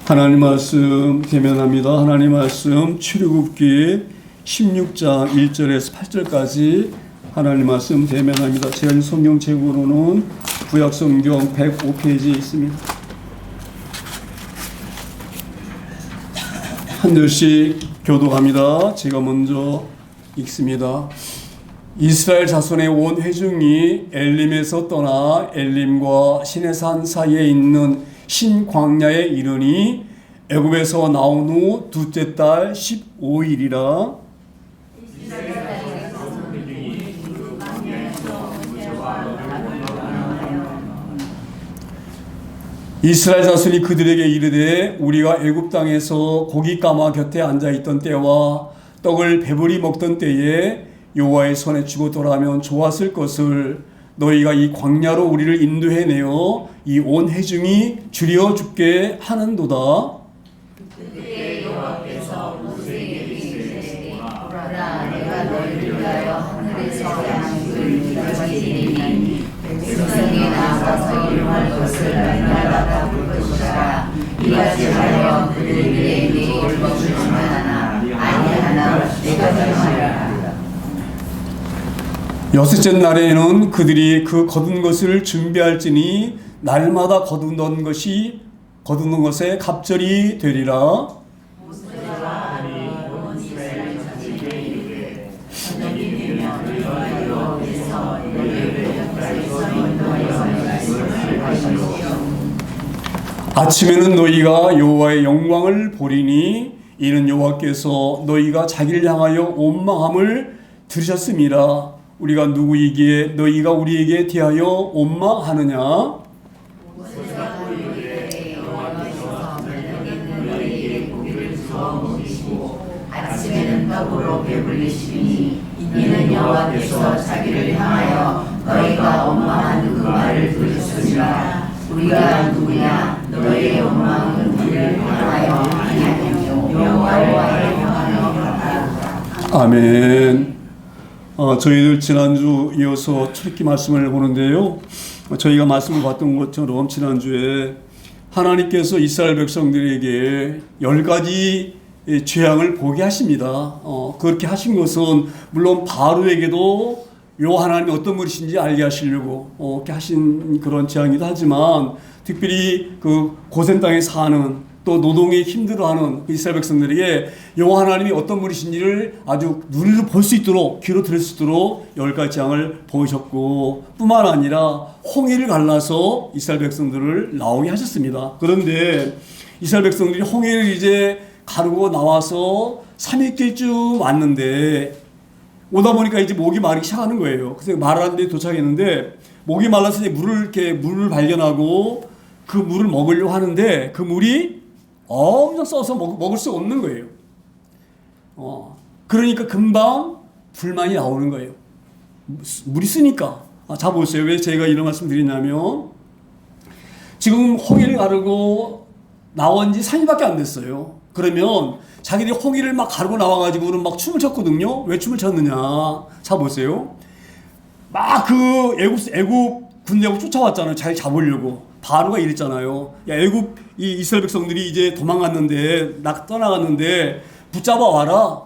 하나님 말씀 대면합니다. 하나님 말씀 출애굽기 16장 1절에서 8절까지 하나님 말씀 대면합니다. 제가 성경 책으로는 구약 성경 105페이지에 있습니다. 한 절씩 교독합니다. 제가 먼저 읽습니다. 이스라엘 자손의 온 회중이 엘림에서 떠나 엘림과 시내산 사이에 있는 신광야에 이르니 애굽에서 나온 후 둘째 달 15일이라. 이스라엘 자손이 그들에게 이르되 우리가 애굽 땅에서 고기 까마 곁에 앉아 있던 때와 떡을 배불리 먹던 때에 여호와의 손에 쥐고 돌아가면 좋았을 것을 너희가 이 광야로 우리를 인도해내어 이 온 회중이 줄여 죽게 하는도다. 그때 여호와께서 모세에게 이르시되 보라 내가 너희를 위하여 하늘에서 양식을 가지리니 백성이 나아가서 이용할 것을 날마다 볼 것이라. 이같이 하여 그들에게 네 올거주지만 하나 아니하나 내가 정하리라. 여섯째 날에는 그들이 그 거둔 것을 준비할지니 날마다 거두던 것에 갑절이 되리라. 아침에는 너희가 여호와의 영광을 보리니 이는 여호와께서 너희가 자기를 향하여 원망함을 들으셨음이라. 우리가 누구이기에 너희가 우리에게 대하여 원망하느냐? 모세가 이르되 여호와께서 저녁에는 너희에게 고기를 주어 먹이시고 아침에는 떡으로 배불리시니 이는 여호와께서 자기를 향하여 너희가 원망하는 그 말을 들으셨으니라. 우리가 누구냐? 너희의 원망은 우리를 향하여 아니하며 여호와를 향하여 하리라. 아멘. 저희들 지난주 이어서 출애굽기 말씀을 보는데요. 저희가 말씀을 봤던 것처럼 지난주에 하나님께서 이스라엘 백성들에게 10가지 재앙을 보게 하십니다. 그렇게 하신 것은 물론 바로에게도 요 하나님이 어떤 분이신지 알게 하시려고 이렇게 하신 그런 재앙이기도 하지만 특별히 그 고센 땅에 사는 또 노동에 힘들어하는 이스라엘 백성들에게 여호와 하나님이 어떤 분이신지를 아주 눈으로 볼 수 있도록 귀로 들을 수 있도록 10가지 재앙을 보이셨고 뿐만 아니라 홍해를 갈라서 이스라엘 백성들을 나오게 하셨습니다. 그런데 이스라엘 백성들이 홍해를 이제 가르고 나와서 3일째쯤 왔는데 오다 보니까 이제 목이 마르기 시작하는 거예요. 그래서 마르는 데 도착했는데 목이 말라서 이제 물을 발견하고 그 물을 먹으려고 하는데 그 물이 엄청 써서 먹을 수 없는 거예요. 그러니까 금방 불만이 나오는 거예요. 물이 쓰니까. 자 보세요. 왜 제가 이런 말씀 드리냐면 지금 홍해를 가르고 나온 지 3일밖에 안 됐어요. 그러면 자기들이 홍해를 막 가르고 나와가지고는 막 춤을 췄거든요. 왜 춤을 췄느냐. 자 보세요. 막 그 애굽 군대하고 쫓아왔잖아요. 잘 잡으려고. 바로가 이랬잖아요. 야, 애굽 이 이스라엘 백성들이 이제 도망갔는데 떠나갔는데 붙잡아 와라.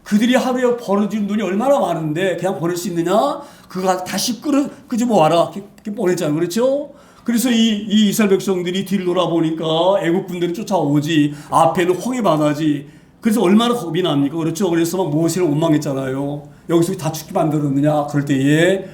그들이 하루에 벌어지는 돈이 얼마나 많은데 그냥 보낼 수 있느냐? 그거 다시 끄집어 와라. 이렇게 보냈잖아요. 그렇죠? 그래서 이 이스라엘 백성들이 뒤를 돌아보니까 애굽 군대를 쫓아오지 앞에는 홍해 바다지. 그래서 얼마나 겁이 납니까? 그렇죠? 그래서 막 모세를 원망했잖아요. 여기서 다 죽게 만들었느냐? 그럴 때에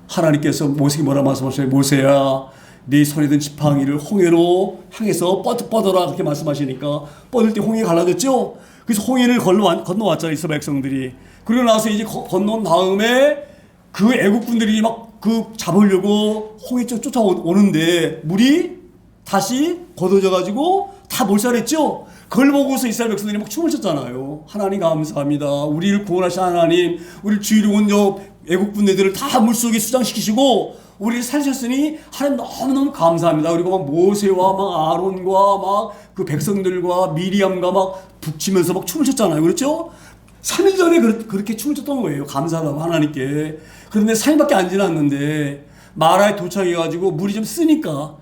하나님께서 모세에게 뭐라 말씀하셨어요? 모세야, 네 손에 든 지팡이를 홍해로 향해서 뻗어라 그렇게 말씀하시니까 뻗을 때 홍해 갈라졌죠. 그래서 홍해를 건너왔잖아요. 이스라엘 백성들이. 그리고 나서 이제 건너온 다음에 그 애국 분들이 막 그 잡으려고 홍해 쪽 쫓아오는데 물이 다시 걷어져가지고 다 몰살했죠. 그걸 보고서 이스라엘 백성들이 막 춤을 췄잖아요. 하나님 감사합니다. 우리를 구원하신 하나님, 우리를 주위로 온 애국 분들을 다 물속에 수장시키시고 우리를 살리셨으니 하나님 너무너무 감사합니다. 그리고 막 모세와 막 아론과 막 그 백성들과 미리암과 막 북치면서 막 춤을 췄잖아요. 그렇죠? 3일 전에 그렇게 춤을 췄던 거예요. 감사하다고 하나님께. 그런데 3일밖에 안 지났는데 마라에 도착해가지고 물이 좀 쓰니까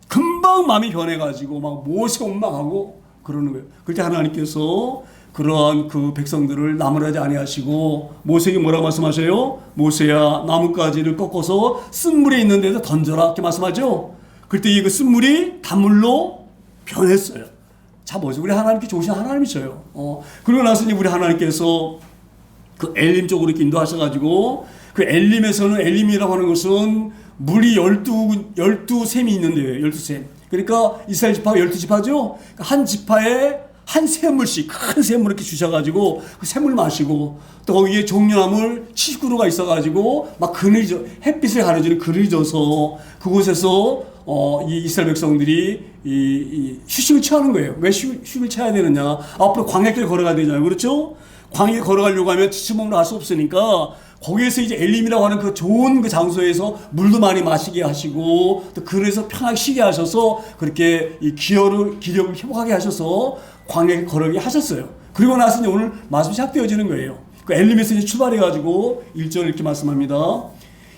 금방 마음이 변해가지고 막 모세 원망하고 그러는 거예요. 그때 하나님께서 그러한 그 백성들을 나무라지 아니하시고 모세에게 뭐라고 말씀하셔요? 모세야 나뭇가지를 꺾어서 쓴물에 있는 데서 던져라 이렇게 말씀하죠. 그때 이 그 쓴물이 단물로 변했어요. 자 보세요. 우리 하나님께 좋으신 하나님이셔요. 그러고 나서 이제 우리 하나님께서 그 엘림 쪽으로 이렇게 인도하셔가지고 그 엘림에서는 엘림이라고 하는 것은 물이 12샘이 있는데요. 12샘. 그러니까 이스라엘 지파가 12지파죠. 한 지파에 한 샘물씩 큰 샘물 이렇게 주셔가지고 그 샘물 마시고 또 거기에 종려나물 70그루가 있어가지고 막 햇빛을 가려주는 그늘이 져서 그곳에서 이 이스라엘 백성들이 이 휴식을 취하는 거예요. 왜 휴식을 취해야 되느냐? 앞으로 광야길 걸어가야 되잖아요. 그렇죠? 광야에 걸어가려고 하면 지치먹으러 갈 수 없으니까 거기에서 이제 엘림이라고 하는 그 좋은 그 장소에서 물도 많이 마시게 하시고 또 그래서 편하게 쉬게 하셔서 그렇게 이 기력을 회복하게 하셔서 광야에 걸어가게 하셨어요. 그리고 나서 이제 오늘 말씀이 시작되어지는 거예요. 그 엘림에서 이제 출발해가지고 1절 이렇게 말씀합니다.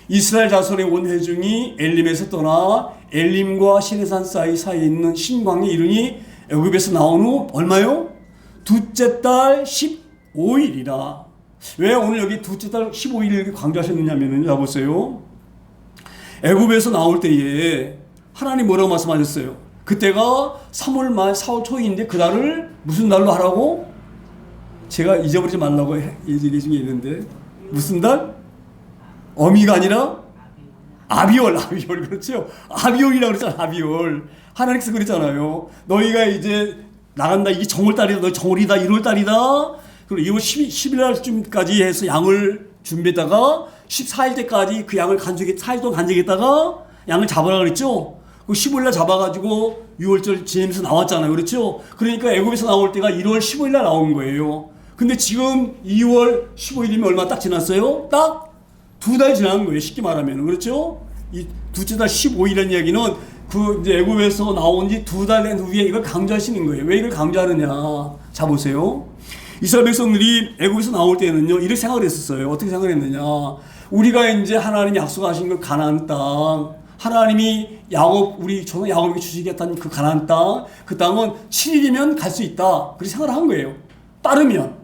이스라엘 자손의 온 회중이 엘림에서 떠나 엘림과 시내산 사이에 있는 신광야에 이르니 애굽에서 나온 후 얼마요? 둘째 달 15일이라. 왜 오늘 여기 둘째 달 15일을 강조하셨느냐면요. 자 보세요. 애굽에서 나올 때에 하나님 뭐라고 말씀하셨어요? 그때가 3월 말 4월 초인데 그 달을 무슨 달로 하라고? 제가 잊어버리지 말라고 얘기 중에 있는데 무슨 달? 어미가 아니라 아비월 그렇죠? 아비월이라고 그랬잖아. 아비월. 하나님께서 그랬잖아요. 너희가 이제 나간다. 이게 정월달이다. 너희 정월이다. 1월달이다. 그리고 2월 10일 날쯤까지 해서 양을 준비했다가 14일 때까지 그 양을 4일 동안 간직했다가 양을 잡으라 그랬죠. 그 15일 날 잡아가지고 6월절 지내면서 나왔잖아요. 그렇죠? 그러니까 애굽에서 나올 때가 1월 15일 날 나온 거예요. 근데 지금 2월 15일이면 얼마 딱 지났어요? 딱 2달 지난 거예요. 쉽게 말하면. 그렇죠? 이 둘째 달 15일이라는 이야기는 그 이제 애굽에서 나온 지 2달 된 후에 이걸 강조하시는 거예요. 왜 이걸 강조하느냐? 자 보세요. 이스라엘 백성들이 애굽에서 나올 때는요, 이렇게 생각을 했었어요. 어떻게 생각을 했느냐? 우리가 이제 하나님이 약속하신 그 가나안 땅, 하나님이 우리 조상 야곱에게 주시겠다는 그 가나안 땅, 그 땅은 7일이면 갈 수 있다. 그렇게 생각을 한 거예요. 빠르면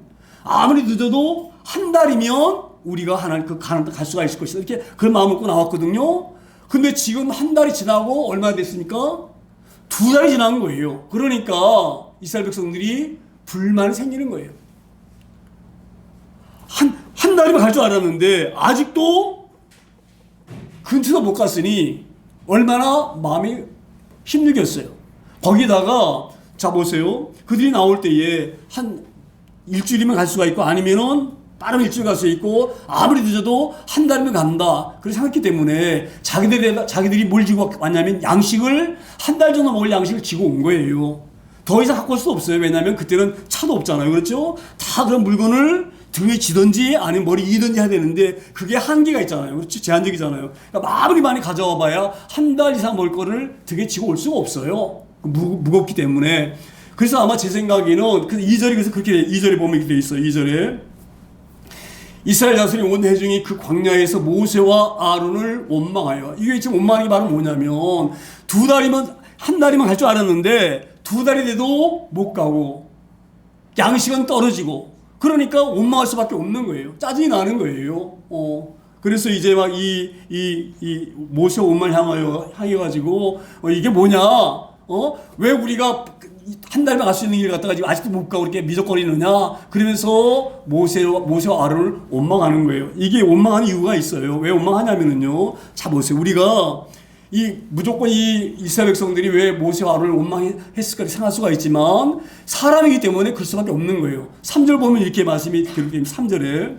아무리 늦어도 한 달이면 우리가 하나님 그 가나안 땅 갈 수가 있을 것이다. 이렇게 그런 마음을 갖고 나왔거든요. 근데 지금 한 달이 지나고 얼마나 됐습니까? 2달이 지난 거예요. 그러니까 이스라엘 백성들이 불만이 생기는 거예요. 한 달이면 갈 줄 알았는데 아직도 근처도 못 갔으니 얼마나 마음이 힘들겠어요. 거기다가 자 보세요. 그들이 나올 때에 한 일주일이면 갈 수가 있고 아니면은 빠르면 일주일 갈 수 있고 아무리 늦어도 한 달이면 간다. 그렇게 생각했기 때문에 자기들이 뭘 지고 왔냐면 양식을 한 달 정도 먹을 양식을 지고 온 거예요. 더 이상 갖고 올 수 없어요. 왜냐하면 그때는 차도 없잖아요. 그렇죠? 다 그런 물건을 등에 지든지 아니면 머리 이든지 해야 되는데 그게 한계가 있잖아요. 그렇죠? 제한적이잖아요. 그러니까 아무리 많이 가져와 봐야 한 달 이상 먹을 거를 등에 지고 올 수가 없어요. 무겁기 때문에. 그래서 아마 제 생각에는 2절이 그래서 그렇게 2절에 보면 이렇게 돼 있어요. 2절에 이스라엘 자손이 온 회중이 그 광야에서 모세와 아론을 원망하여. 이게 지금 원망이 바로 뭐냐면 한 달이면 갈 줄 알았는데 2달이 돼도 못 가고 양식은 떨어지고 그러니까 원망할 수밖에 없는 거예요. 짜증이 나는 거예요. 그래서 이제 막 이 모세 원망을 향해 가지고 이게 뭐냐? 왜 우리가 한 달만 갈 수 있는 길 갔다가 지금 아직도 못 가고 이렇게 미적거리느냐? 그러면서 모세와 아론을 원망하는 거예요. 이게 원망하는 이유가 있어요. 왜 원망하냐면요. 자 보세요. 우리가 무조건 이 이스라엘 백성들이 왜 모세와 아론을 원망했을까 생각할 수가 있지만 사람이기 때문에 그럴 수밖에 없는 거예요. 3절 보면 이렇게 말씀이 기록됩니다. 3절에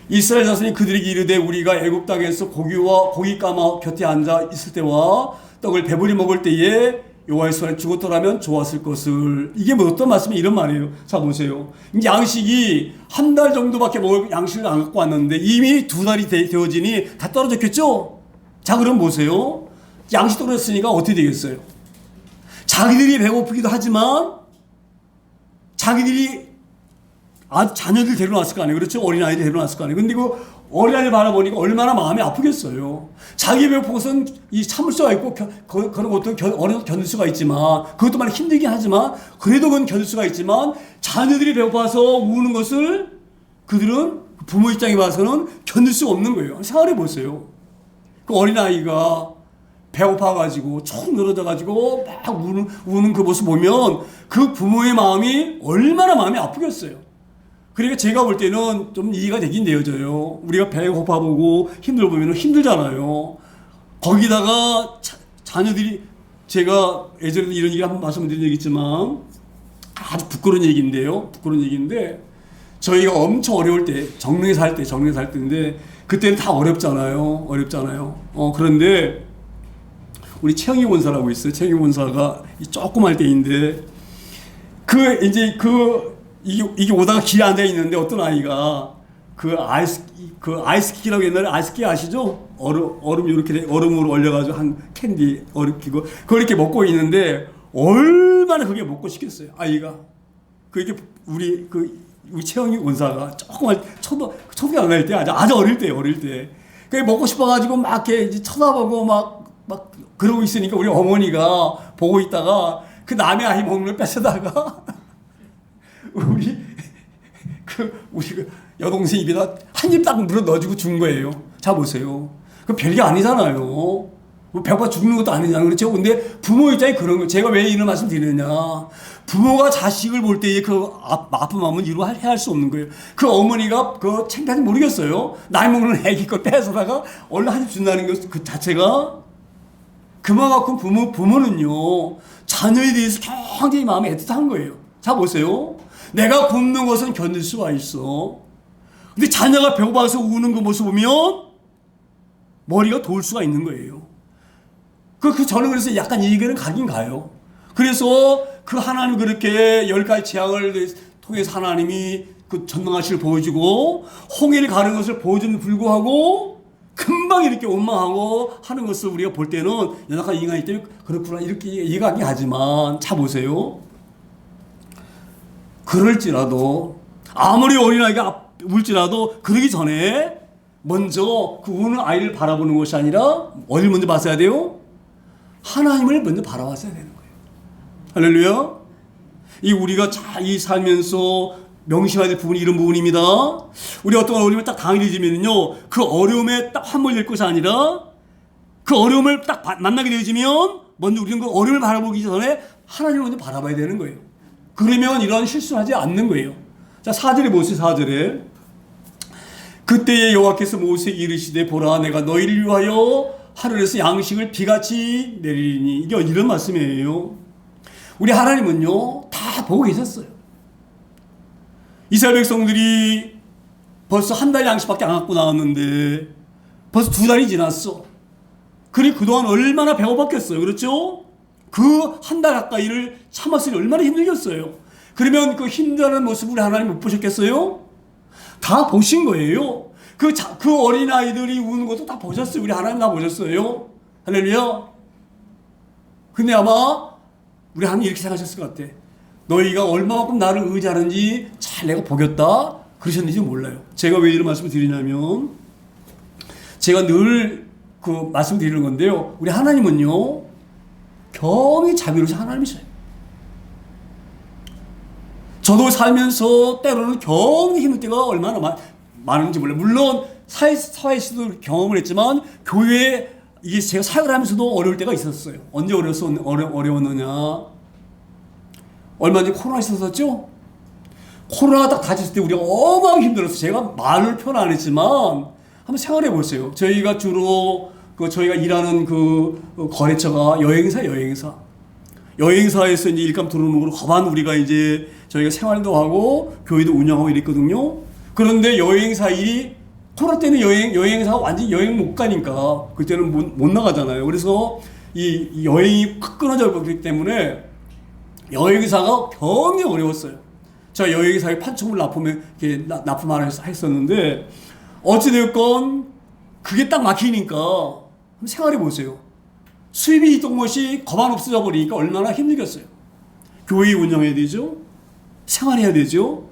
이스라엘 자손이 그들에게 이르되 우리가 애굽 땅에서 고기 까마 곁에 앉아 있을 때와 떡을 배불리 먹을 때에 여호와의 손에 죽었더라면 좋았을 것을. 이게 뭐 어떤 말씀이 이런 말이에요. 자 보세요. 양식이 한 달 정도밖에 먹을 양식을 안 갖고 왔는데 이미 2달이 되어지니 다 떨어졌겠죠? 자 그럼 보세요. 양식 떨어졌으니까 어떻게 되겠어요? 자기들이 배고프기도 하지만 자기들이 자녀들 데려놨을 거 아니에요. 그렇죠? 어린아이들 데려놨을 거 아니에요. 근데 그 어린아이를 바라보니까 얼마나 마음이 아프겠어요. 자기 배고픈 이 참을 수가 있고 그런 것도 어느 정도 견딜 수가 있지만 그것도 많이 힘들긴 하지만 그래도 그건 견딜 수가 있지만 자녀들이 배고파서 우는 것을 그들은 부모 입장에 봐서는 견딜 수가 없는 거예요. 생각해 보세요. 그 어린아이가 배고파가지고 쭉 늘어져가지고 막 우는 그 모습 보면 그 부모의 마음이 얼마나 마음이 아프겠어요. 그러니까 제가 볼 때는 좀 이해가 되긴 되어져요. 우리가 배고파 보고 힘들어 보면 힘들잖아요. 거기다가 자녀들이 제가 예전에도 이런 얘기 한번 말씀드린 적이 있지만 아주 부끄러운 얘기인데요. 부끄러운 얘기인데 저희가 엄청 어려울 때 정릉에 살 때인데 그때는 다 어렵잖아요. 그런데 우리 최영희 원사라고 있어요. 최영희 원사가 조그만 때인데 이게 오다가 길에 앉아 있는데 어떤 아이가 아이스키라고 옛날에 아이스키 아시죠? 얼음 이렇게 얼음으로 얼려가지고 한 캔디 얼음키고 그걸 이렇게 먹고 있는데 얼마나 그게 먹고 싶겠어요. 아이가 그게 우리 최영희 원사가 조그만 초등학교 안 갈 때 아주 어릴 때 그게 먹고 싶어가지고 막 이렇게 쳐다보고 막 그러고 있으니까 우리 어머니가 보고 있다가 그 남의 아이 먹는 걸 뺏어다가 우리 여동생 입에다 한 입 딱 물어 넣어주고 준 거예요. 자 보세요. 그 별게 아니잖아요. 뭐 배고파 죽는 것도 아니잖아요. 그렇죠? 근데 부모 입장에 그런 거. 제가 왜 이런 말씀 드리느냐. 부모가 자식을 볼 때의 그 아픈 마음은 이루어야 수 없는 거예요. 그 어머니가 그 창피한지 모르겠어요. 나이 먹는 애기 걸 뺏어다가 얼른 한 입 준다는 것 그 자체가 그만큼 부모는요 자녀에 대해서 굉장히 마음이 애틋한 거예요. 자 보세요. 내가 굶는 것은 견딜 수가 있어. 근데 자녀가 배고파서 우는 그 모습 보면 머리가 돌 수가 있는 거예요. 저는 그래서 약간 이해는 가긴 가요. 그래서 그 하나님 그렇게 10가지 재앙을 통해서 하나님이 그 전능하심을 보여주고 홍해를 가는 것을 보여주는 불구하고 금방 이렇게 원망하고 하는 것을 우리가 볼 때는 연약한 인간이기 때문에 그렇구나 이렇게 이해가 하긴 하지만 자 보세요. 그럴지라도 아무리 어린아이가 울지라도 그러기 전에 먼저 그 우는 아이를 바라보는 것이 아니라 어디를 먼저 봤어야 돼요? 하나님을 먼저 바라봤어야 되는 거예요. 할렐루야. 우리가 잘 살면서 명심해야 될 부분이 이런 부분입니다. 우리 어떤 어려움을 딱 당하게 되면요, 그 어려움에 딱 환몰될 것이 아니라 그 어려움을 딱 만나게 되어지면 먼저 우리는 그 어려움을 바라보기 전에 하나님을 먼저 바라봐야 되는 거예요. 그러면 이런 실수를 하지 않는 거예요. 자, 4절에 보세요. 4절에 그때에 여호와께서 모세에게 이르시되 보라 내가 너희를 위하여 하늘에서 양식을 비같이 내리니 이게 이런 말씀이에요. 우리 하나님은요 다 보고 계셨어요. 이스라엘 백성들이 벌써 한 달 양식밖에 안 갖고 나왔는데 벌써 2달이 지났어. 그리고 그동안 얼마나 배고팠겠어요. 그렇죠? 그 한 달 가까이를 참았으니 얼마나 힘들겠어요. 그러면 그 힘들어하는 모습을 우리 하나님 못 보셨겠어요? 다 보신 거예요. 그 어린아이들이 우는 것도 다 보셨어요. 우리 하나님 다 보셨어요. 할렐루야. 근데 아마 우리 하나님 이렇게 생각하셨을 것 같아. 너희가 얼마만큼 나를 의지하는지 잘 내가 보겠다 그러셨는지 몰라요. 제가 왜 이런 말씀을 드리냐면 제가 늘 그 말씀 드리는 건데요. 우리 하나님은요 경히 자비로우신 하나님이세요. 저도 살면서 때로는 경히 힘들 때가 얼마나 많은지 몰라요. 물론 사회에서도 경험을 했지만 교회에 이게 제가 사역을 하면서도 어려울 때가 있었어요. 언제 어려웠느냐. 얼마 전에 코로나 있었었죠? 코로나가 딱 닥쳤을 때 우리가 어마어마하게 힘들었어요. 제가 말을 표현 안 했지만 한번 생각해 보세요. 저희가 주로 저희가 일하는 거래처가 여행사에서 이제 일감 들어오는 걸로 거반 우리가 이제 저희가 생활도 하고 교회도 운영하고 이랬거든요. 그런데 여행사 일이 코로나 때는 여행사가 완전히 여행 못 가니까 그때는 못 나가잖아요. 그래서 이 여행이 확 끊어져 버렸기 때문에 여행사가 굉장히 어려웠어요. 제가 여행사에 판촉물 납품하라 했었는데 어찌되었건 그게 딱 막히니까 한번 생각해 보세요. 수입이 있던 것이 거반 없어져 버리니까 얼마나 힘들겠어요. 교회 운영해야 되죠. 생활해야 되죠.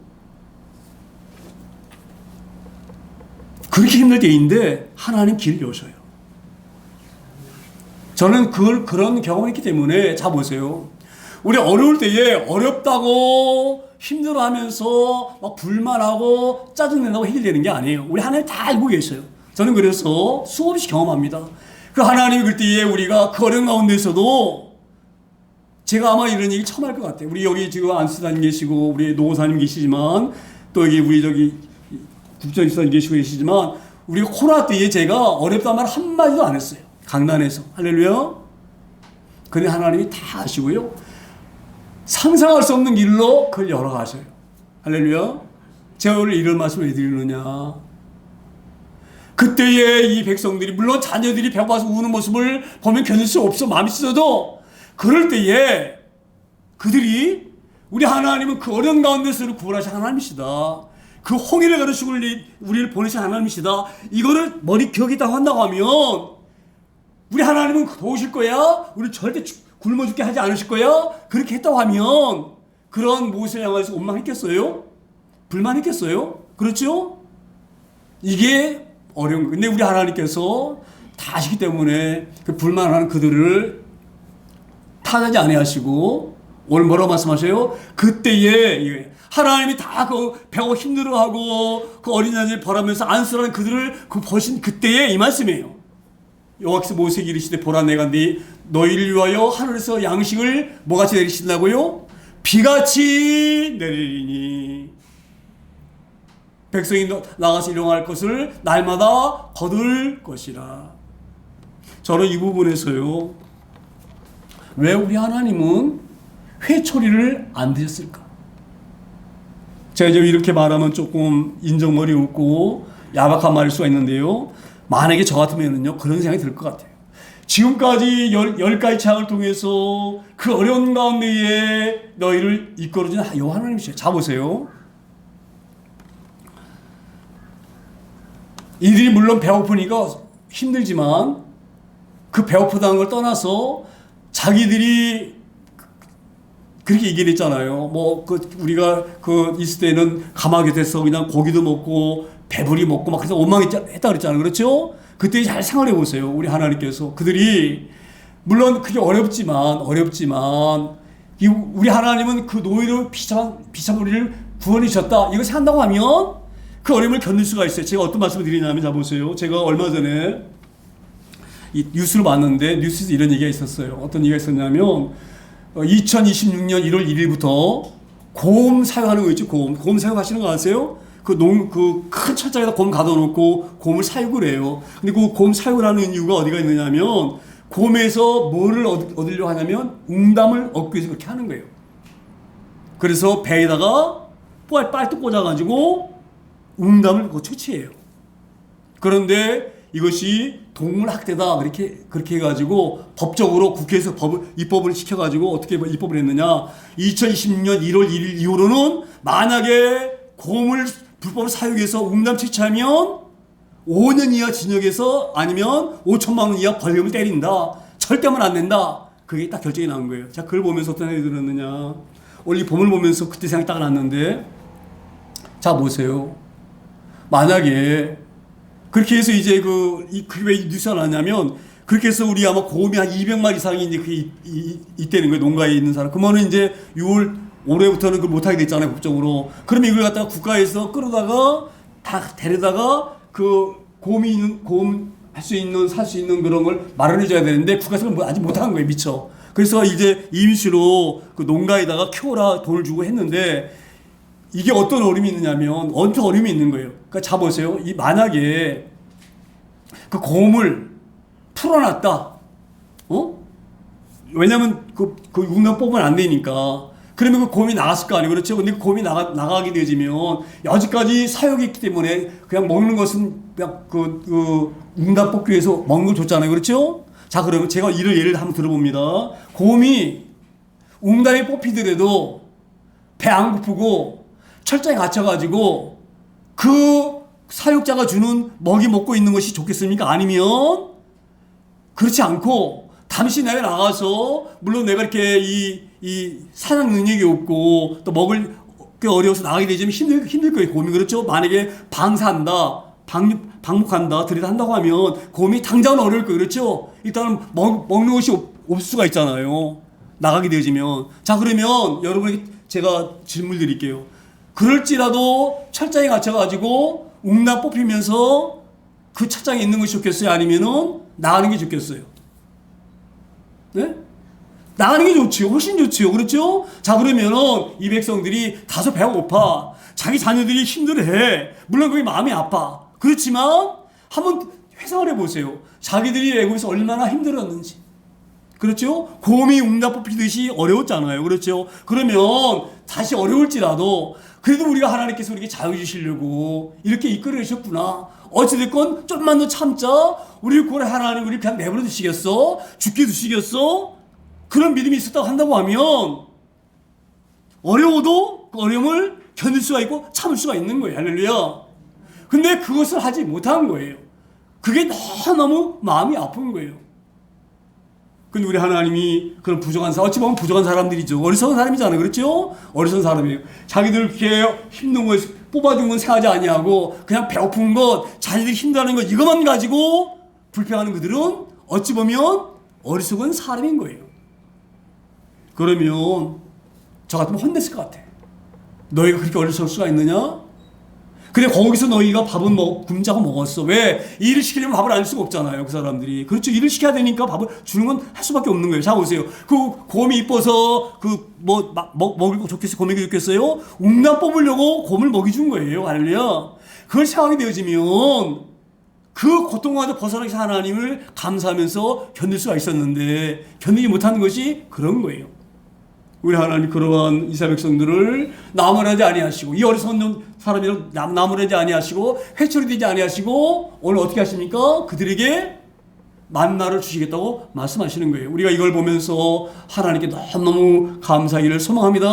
그렇게 힘들 때인데 하나님 길을 여셔요. 저는 그런 경험을 했기 때문에 자 보세요. 우리 어려울 때에 어렵다고 힘들어하면서 막 불만하고 짜증낸다고 해결되는 게 아니에요. 우리 하나님 다 알고 계셔요. 저는 그래서 수없이 경험합니다. 그 하나님이 그때에 우리가 그 어려운 가운데서도 제가 아마 이런 얘기 처음 할 것 같아요. 우리 여기 지금 안수사님 계시고 우리 노사님 계시지만 또 여기 우리 저기 국정지사님 계시고 계시지만 우리 코로나 때에 제가 어렵다는 말 한마디도 안 했어요. 강단에서. 할렐루야. 근데 하나님이 다 아시고요. 상상할 수 없는 길로 그걸 열어가셔요. 할렐루야. 제가 오늘 이런 말씀을 왜 드리느냐. 그때에 이 백성들이 물론 자녀들이 배고파서 우는 모습을 보면 견딜 수 없어 마음이 찢어도 그럴 때에 그들이 우리 하나님은 그 어려운 가운데서를 구원하신 하나님이시다. 그 홍해를 가르치고 우리를 보내신 하나님이시다. 이거를 머리 기억에다 한다고 하면 우리 하나님은 도우실 거야. 우리 절대 굶어 죽게 하지 않으실 거야. 그렇게 했다고 하면 그런 모세를 향해서 원망했겠어요? 불만했겠어요? 그렇죠? 이게 어려운 거예요. 근데 우리 하나님께서 다 아시기 때문에 그 불만하는 그들을 타하지 아니하시고 오늘 뭐라고 말씀하세요? 그때에 하나님이 다 그 배고 힘들어하고 그 어린 자녀를 벌하면서 안쓰라는 그들을 그 버신 그때에 이 말씀이에요. 여호와께서 모세에게 이르시되 보라 내가 너희를 위하여 하늘에서 양식을 뭐같이 내리신다고요? 비같이 내리리니 백성이 나가서 일용할 것을 날마다 거둘 것이라. 저는 이 부분에서요. 왜 우리 하나님은 회초리를 안 드셨을까? 제가 이제 이렇게 말하면 조금 인정머리 웃고 야박한 말일 수가 있는데요. 만약에 저 같으면은요, 그런 생각이 들 것 같아요. 지금까지 10가지 창을 통해서 그 어려운 가운데에 너희를 이끌어준 여호와 하나님이시죠. 자 보세요. 이들이 물론 배고프니까 힘들지만 그 배고프다는 걸 떠나서 자기들이 그렇게 얘기를 했잖아요. 우리가 있을 때는 감하게 돼서 그냥 고기도 먹고 배불리 먹고 막 그래서 원망했다 그랬잖아요. 그렇죠? 그때 잘 생각해 보세요. 우리 하나님께서. 그들이 물론 그게 어렵지만 우리 하나님은 그 노예로 비참한 우리를 구원해 주셨다. 이거 생각한다고 하면 그 어려움을 견딜 수가 있어요. 제가 어떤 말씀을 드리냐면 자 보세요. 제가 얼마 전에 이 뉴스를 봤는데 뉴스에서 이런 얘기가 있었어요. 어떤 얘기가 있었냐면 2026년 1월 1일부터 곰 사육하는 거 있죠. 곰 사육하시는 거 아세요? 그 큰 철장에다 곰 가둬놓고 곰을 사육을 해요. 근데 그 곰 사육을 하는 이유가 어디가 있느냐면 곰에서 뭐를 얻으려고 하냐면 웅담을 얻기 위해서 그렇게 하는 거예요. 그래서 배에다가 빨대 꽂아가지고 웅담을 채취해요. 그런데 이것이 동물학대다 그렇게 해가지고 법적으로 국회에서 입법을 시켜가지고 어떻게 입법을 했느냐. 2026년 1월 1일 이후로는 만약에 곰을 불법 사육해서 웅담 채취하면 5년 이하 징역에서 아니면 5천만 원 이하 벌금을 때린다. 절대면 안 된다. 그게 딱 결정이 나온 거예요. 자, 그걸 보면서 어떤 생각이 들었느냐. 원래 이 법을 보면서 그때 생각이 딱 났는데 자 보세요. 만약에 그렇게 해서 이제 그게 왜 뉴스가 나냐면 그렇게 해서 우리 아마 곰이 한 200마리 이상이 이제 그게 있다는 거예요. 농가에 있는 사람. 그러면 이제 6월 올해부터는 그걸 못하게 됐잖아요. 법적으로. 그러면 이걸 갖다가 국가에서 끌어다가 다 데려다가 그 곰 할 수 있는 살 수 있는 그런 걸 마련해줘야 되는데 국가에서 아직 못한 거예요. 미처. 그래서 이제 임시로 그 농가에다가 키워라 돈을 주고 했는데 이게 어떤 어려움이 있느냐면 엄청 어려움이 있는 거예요. 그러니까 자 보세요. 만약에 그 곰을 풀어놨다. 왜냐면 그 웅담 뽑으면 안 되니까. 그러면 그 곰이 나갔을 거 아니에요. 그렇죠? 근데 그 곰이 나가게 되어지면 여지까지 사육했기 때문에 그냥 먹는 것은 그냥 웅담 뽑기 위해서 먹는 걸 줬잖아요. 그렇죠? 자, 그러면 제가 이런 예를 한번 들어봅니다. 곰이 웅담이 뽑히더라도 배 안 고프고 철장에 갇혀가지고 그 사육자가 주는 먹이 먹고 있는 것이 좋겠습니까? 아니면 그렇지 않고 잠시 내가 나가서 물론 내가 이렇게 이 사냥 능력이 없고 또 먹을 게 어려워서 나가게 되지만 힘들 거예요. 곰이. 그렇죠? 만약에 방사한다. 방목한다, 들이한다고 하면 곰이 당장은 어려울 거예요. 그렇죠? 일단은 먹는 것이 없을 수가 있잖아요. 나가게 되어지면. 자, 그러면 여러분에게 제가 질문 드릴게요. 그럴지라도 철장에 갇혀가지고 웅나 뽑히면서 그 철장에 있는 것이 좋겠어요? 아니면은 나가는 게 좋겠어요? 네? 나가는 게 좋지요. 훨씬 좋지요. 그렇죠? 자, 그러면은 이 백성들이 다소 배가 고파. 자기 자녀들이 힘들어해. 물론 그게 마음이 아파. 그렇지만 한번 회상을 해보세요. 자기들이 애굽에서 얼마나 힘들었는지. 그렇죠? 곰이 웅나 뽑히듯이 어려웠잖아요. 그렇죠? 그러면 다시 어려울지라도 그래도 우리가 하나님께서 우리에게 자유 주시려고 이렇게 이끌어 주셨구나. 어찌됐건 좀만 더 참자. 우리 구원의 하나님 우리 그냥 내버려 두시겠어? 죽게 두시겠어? 그런 믿음이 있었다고 한다고 하면 어려워도 그 어려움을 견딜 수가 있고 참을 수가 있는 거예요. 할렐루야. 근데 그것을 하지 못한 거예요. 그게 너무 마음이 아픈 거예요. 근데 우리 하나님이 그런 부족한 사람, 어찌 보면 부족한 사람들이죠. 어리석은 사람이잖아요. 그렇죠? 어리석은 사람이에요. 자기들 그렇게 힘든 거 뽑아준 건 생각하지 아니하고 그냥 배고픈 것, 자기들이 힘들어하는 것 이것만 가지고 불평하는 그들은 어찌 보면 어리석은 사람인 거예요. 그러면 저 같으면 혼냈을 것 같아. 너희가 그렇게 어리석을 수가 있느냐? 근데 거기서 너희가 밥은 굶자고 먹었어. 왜? 일을 시키려면 밥을 안 줄 수가 없잖아요. 그 사람들이. 그렇죠. 일을 시켜야 되니까 밥을 주는 건 할 수밖에 없는 거예요. 자, 보세요. 그 곰이 이뻐서 먹을 거 좋겠어요? 곰에게 좋겠어요? 웅나 뽑으려고 곰을 먹이준 거예요. 할렐루야. 그걸 생각이 되어지면 그 고통과도 벗어나기 위해서 하나님을 감사하면서 견딜 수가 있었는데 견디지 못하는 것이 그런 거예요. 우리 하나님 그러한 이스라엘 백성들을 나무라지 아니하시고 이 어리석은 사람이랑 나무라지 아니하시고 회초리 되지 아니하시고 오늘 어떻게 하십니까? 그들에게 만나를 주시겠다고 말씀하시는 거예요. 우리가 이걸 보면서 하나님께 너무너무 감사하기를 소망합니다.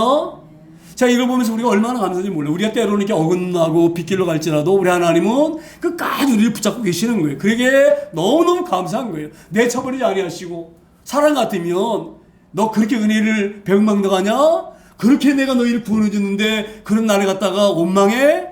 자, 이걸 보면서 우리가 얼마나 감사한지 몰라요. 우리가 때로는 이렇게 어긋나고 빗길로 갈지라도 우리 하나님은 끝까지 우리를 붙잡고 계시는 거예요. 그러기에 너무너무 감사한 거예요. 내쳐버리지 아니하시고 사랑 같으면 너 그렇게 은혜를 배은망덕하냐? 그렇게 내가 너희를 구원해 줬는데 그런 나를 갖다가 원망해?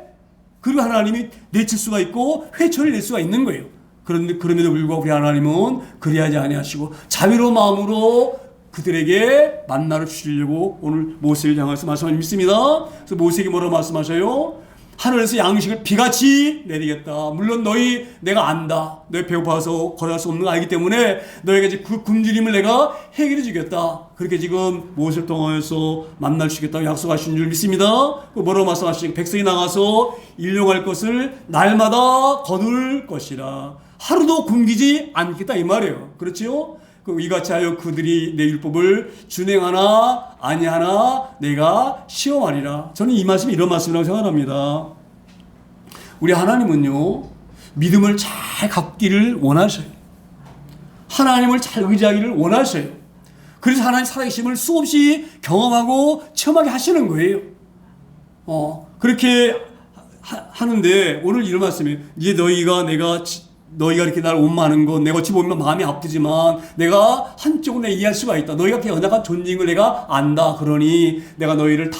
그리고 하나님이 내칠 수가 있고 회초리를 낼 수가 있는 거예요. 그런데 그럼에도 불구하고 우리 하나님은 그리하지 아니하시고 자비로운 마음으로 그들에게 만나를 주시려고 오늘 모세를 향해서 말씀하신 믿습니다. 그래서 모세에게 뭐라고 말씀하셔요? 하늘에서 양식을 비같이 내리겠다. 물론 너희 내가 안다. 너희 배고파서 걸어갈 수 없는 거 알기 때문에 너희가 이제 그 굶주림을 내가 해결해 주겠다. 그렇게 지금 모세를 통하여서 만날 주겠다고 약속하신 줄 믿습니다. 뭐라고 말씀하시죠? 백성이 나가서 일용할 것을 날마다 거둘 것이라. 하루도 굶기지 않겠다 이 말이에요. 그렇지요? 이같이 하여 그들이 내 율법을 준행하나 아니하나 내가 시험하리라. 저는 이 말씀이 이런 말씀이라고 생각합니다. 우리 하나님은요 믿음을 잘 갖기를 원하셔요. 하나님을 잘 의지하기를 원하셔요. 그래서 하나님 살아계심을 수없이 경험하고 체험하게 하시는 거예요. 그렇게 하는데 오늘 이런 말씀이에요. 이제 너희가 이렇게 나를 원망하는 건 내가 어찌 보면 마음이 아프지만 내가 한쪽으로 이해할 수가 있다. 너희가 이렇게 연약한 존재인 걸 내가 안다. 그러니 내가 너희를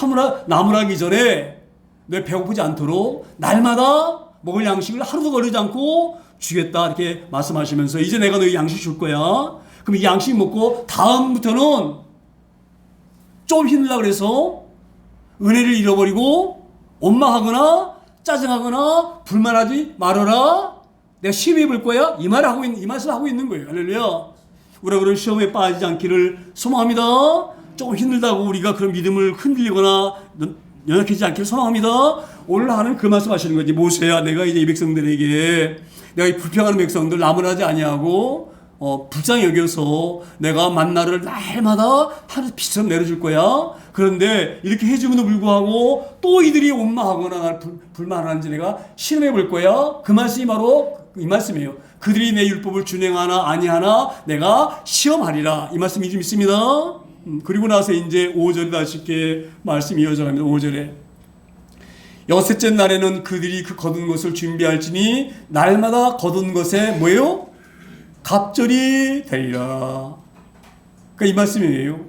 나무라기 전에 너희 배고프지 않도록 날마다 먹을 양식을 하루도 거르지 않고 주겠다. 이렇게 말씀하시면서 이제 내가 너희 양식 줄 거야. 그럼 이 양식 먹고 다음부터는 좀 힘들다 그래서 은혜를 잃어버리고 원망하거나 짜증하거나 불만하지 말아라. 내가 시험해 볼 거야? 이 말씀을 하고 있는 거예요. 할렐루야. 우리가 그런 시험에 빠지지 않기를 소망합니다. 조금 힘들다고 우리가 그런 믿음을 흔들리거나 연약해지지 않기를 소망합니다. 오늘 하는 그 말씀 하시는 거지. 모세야, 내가 이제 이 백성들에게 내가 이 불평하는 백성들 나무라지 아니하고 불쌍히 여겨서 내가 만나를 날마다 하루 비처럼 내려줄 거야. 그런데 이렇게 해주면도 불구하고 또 이들이 원망하거나 나를 불만하는지 내가 시험해 볼 거야. 그 말씀이 바로 이 말씀이에요. 그들이 내 율법을 준행하나 아니하나 내가 시험하리라. 이 말씀이 좀 있습니다. 그리고 나서 이제 5절에 다시 이렇게 말씀이 이어져 갑니다. 5절에 여섯째 날에는 그들이 그 거둔 것을 준비할지니 날마다 거둔 것에 뭐예요? 갑절이 되리라. 그러니까 이 말씀이에요.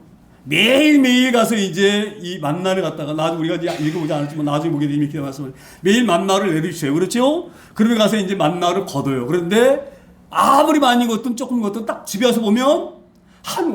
매일매일 가서 이제 이 만나를 갖다가 나도 우리가 이제 읽어보지 않았지만 나중에 보게 되면 이렇게 말씀을 매일 만나를 내려주세요. 그렇죠? 그러면 가서 이제 만나를 거둬요. 그런데 아무리 많이 걷든 조금 걷든 딱 집에 와서 보면 한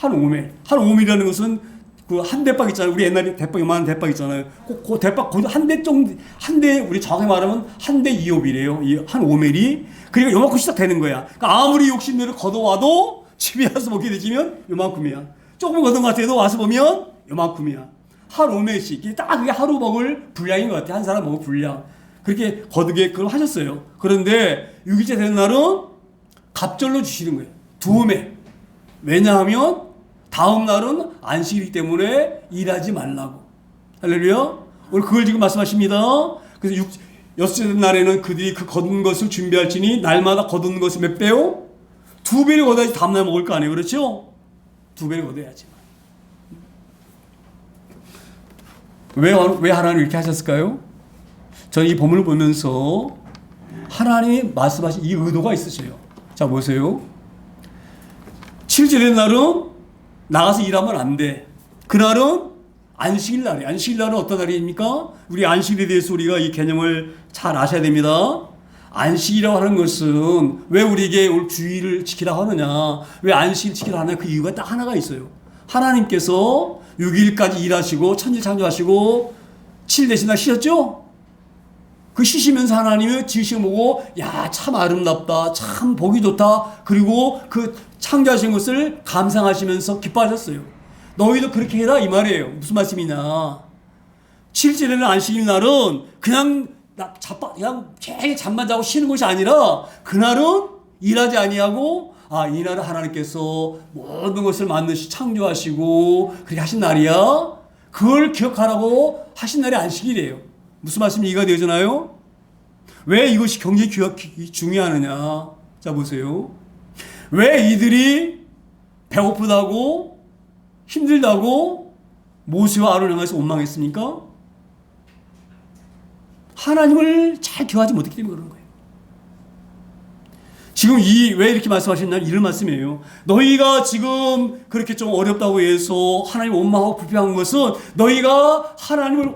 오멜이라는 것은 그 한 대박 있잖아요. 우리 옛날에 대박 요만한 대박 있잖아요. 그 대박 한 대 정도 한 대 우리 정확히 말하면 한 대 2옵이래요. 이 한 오멜이 그러니까 요만큼 시작되는 거야. 그러니까 아무리 욕심내를 걷어와도 집에 와서 먹게 되지면 요만큼이야. 조금 걷은 것 같아도 와서 보면 요만큼이야. 한 오멜씩 딱 그게 하루 먹을 분량인 것 같아. 한 사람 먹을 분량. 그렇게 거두게 그걸 하셨어요. 그런데 6일째 되는 날은 갑절로 주시는 거예요. 2오멜. 왜냐하면 다음 날은 안식이기 때문에 일하지 말라고. 할렐루야. 오늘 그걸 지금 말씀하십니다. 그래서 여섯째 날에는 그들이 그 거둔 것을 준비할지니 날마다 거둔 것을 몇 배요? 2배를 거둬야지 다음날 먹을 거 아니에요. 그렇죠? 2배를 거둬야지. 왜 하나님 이렇게 하셨을까요? 저는 이 본문을 보면서 하나님이 말씀하신 이 의도가 있으셔요. 자, 보세요. 7째 된 날은 나가서 일하면 안 돼. 그날은 안식일 날이에요. 안식일 날은 어떤 날입니까? 우리 안식일에 대해서 우리가 이 개념을 잘 아셔야 됩니다. 안식이라고 하는 것은 왜 우리에게 오늘 주의를 지키라고 하느냐, 왜 안식일 지키라고 하느냐, 그 이유가 딱 하나가 있어요. 하나님께서 6일까지 일하시고 천지 창조하시고 7일 되신 날 쉬셨죠? 그 쉬시면서 하나님이 지으신 보고 야, 참 아름답다, 참 보기 좋다, 그리고 그 창조하신 것을 감상하시면서 기뻐하셨어요. 너희도 그렇게 해라 이 말이에요. 무슨 말씀이냐, 7일째 되는 안식일 날은 그냥 괜히 잠만 자고 쉬는 것이 아니라 그날은 일하지 아니하고 이날은 하나님께서 모든 것을 만드시 창조하시고 그렇게 하신 날이야. 그걸 기억하라고 하신 날이 안식일이에요. 무슨 말씀이 이해가 되잖아요? 왜 이것이 굉장히 중요하느냐. 자, 보세요. 왜 이들이 배고프다고 힘들다고 모세와 아론을 향해서 원망했습니까? 하나님을 잘 기억하지 못했기 때문에 그런 거예요. 지금 왜 이렇게 말씀하셨냐면 이런 말씀이에요. 너희가 지금 그렇게 좀 어렵다고 해서 하나님을 원망하고 불평한 것은 너희가 하나님을